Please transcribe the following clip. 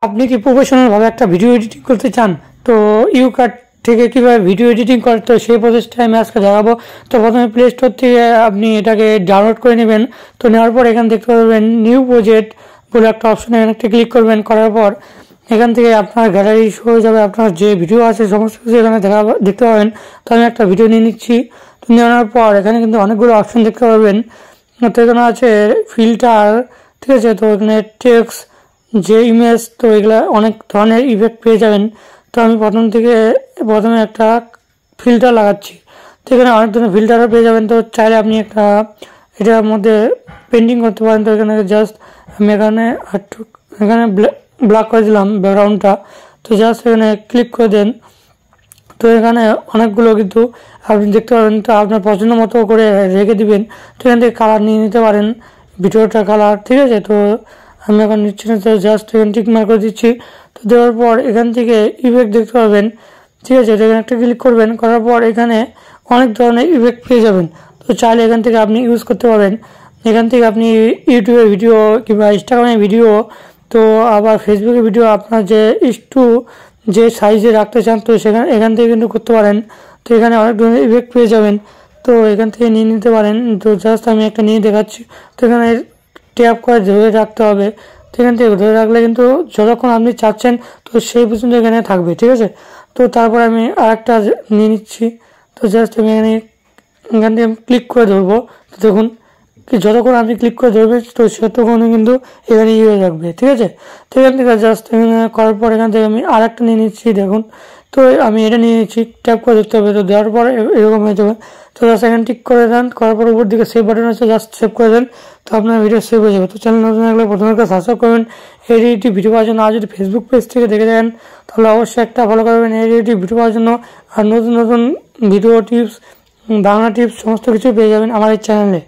আপনি কি প্রফেশনাল ভাবে একটা ভিডিও এডিটিং করতে চান? তো ইউকাট থেকে কিভাবে ভিডিও এডিটিং করতে হয় সেই প্রসেসটা আমি আজকে দেখাবো। তো প্রথমে প্লে স্টোর থেকে আপনি এটাকে ডাউনলোড করে নেবেন। তো নেওয়ার পর এখানে দেখতে পাবেন নিউ প্রজেক্ট বলে একটা অপশন, এখানে একটা ক্লিক করবেন। করার পর এখান থেকে আপনার গ্যালারি শো হয়ে যাবে, আপনার যে ভিডিও আছে সমস্ত কিছু এখানে দেখতে পাবেন। তো আমি একটা ভিডিও নিয়ে নিচ্ছি। তো নেওয়ার পর এখানে কিন্তু অনেকগুলো অপশন দেখতে পাবেন। তো এখানে আছে ফিল্টার, ঠিক আছে। তো এখানে টেক্সট, যে ইমেজ, তো এগুলা অনেক ধরনের ইফেক্ট পেয়ে যাবেন। তো আমি প্রথমে একটা ফিল্টার লাগাচ্ছি। তো এখানে অনেক ধরনের ফিল্টারও পেয়ে যাবেন। তো চাইলে আপনি একটা এটার মধ্যে পেন্টিং করতে পারেন। তো এখানে জাস্ট আমি এখানে ব্ল্যাক করে দিলাম ব্যাকগ্রাউন্ডটা। তো জাস্ট এখানে ক্লিক করে দেন। তো এখানে অনেকগুলো কিন্তু আপনি দেখতে পাবেন। তো আপনার পছন্দ মতো করে রেখে দিবেন। তো এখান থেকে কালার নিয়ে নিতে পারেন, ভিডিওটা কালার, ঠিক আছে। তো আমি এখন নিচ্ছি না, তো জাস্ট এখানে টিক মার্ক করে দিচ্ছি। তো দেওয়ার পর এখান থেকে ইফেক্ট দেখতে পাবেন, ঠিক আছে। এখানে একটা ক্লিক করবেন। করার পর এখানে অনেক ধরনের ইফেক্ট পেয়ে যাবেন। তো চাইলে এখান থেকে আপনি ইউজ করতে পারেন। এখান থেকে আপনি ইউটিউবে ভিডিও কিংবা ইনস্টাগ্রামে ভিডিও, তো আবার ফেসবুকে ভিডিও আপনার যে সাইজে রাখতে চান, তো এখান থেকে কিন্তু করতে পারেন। তো এখানে অনেক ধরনের ইফেক্ট পেয়ে যাবেন। তো এখান থেকে নিয়ে নিতে পারেন। তো জাস্ট আমি একটা নিয়ে দেখাচ্ছি। তো এখানে ট্যাপ করে ধরে রাখতে হবে। তো এখান থেকে ধরে রাখলে কিন্তু যতক্ষণ আপনি চাচ্ছেন তো সেই পর্যন্ত এখানে থাকবে, ঠিক আছে। তো তারপর আমি আরেকটা নিয়ে নিচ্ছি। তো জাস্ট আমি এখান থেকে ক্লিক করে ধরবো। তো দেখুন যতক্ষণ আপনি ক্লিক করে ধরবেন তো ততক্ষণই কিন্তু এখানে হয়ে থাকবে, ঠিক আছে। তো এখান থেকে জাস্ট করার পর এখান থেকে আমি আরেকটা নিয়ে নিচ্ছি। দেখুন তো আমি এটা নিয়ে নিচ্ছি, ট্যাপ করে দেখতে হবে। তো দেওয়ার পরে এরকম হয়ে যাবে। তো জাস্ট এখানে টিক করে দেন। করার পর উপর দিকে সেভ বাটন আছে, জাস্ট সেভ করে দেন। তো আপনার ভিডিও সেভ হয়ে যাবে। তো চ্যানেল নতুন থাকলে প্রথমে সাবস্ক্রাইব করবেন এডিটি ভিডিও পাওয়ার জন্য। আর যদি ফেসবুক পেজ থেকে দেখে দেন তাহলে অবশ্যই একটা ফলো করবেন এডিটি ভিডিও পাওয়ার জন্য। আর নতুন নতুন ভিডিও টিপস, বাংলা টিপস সমস্ত কিছু পেয়ে যাবেন আমার এই চ্যানেলে।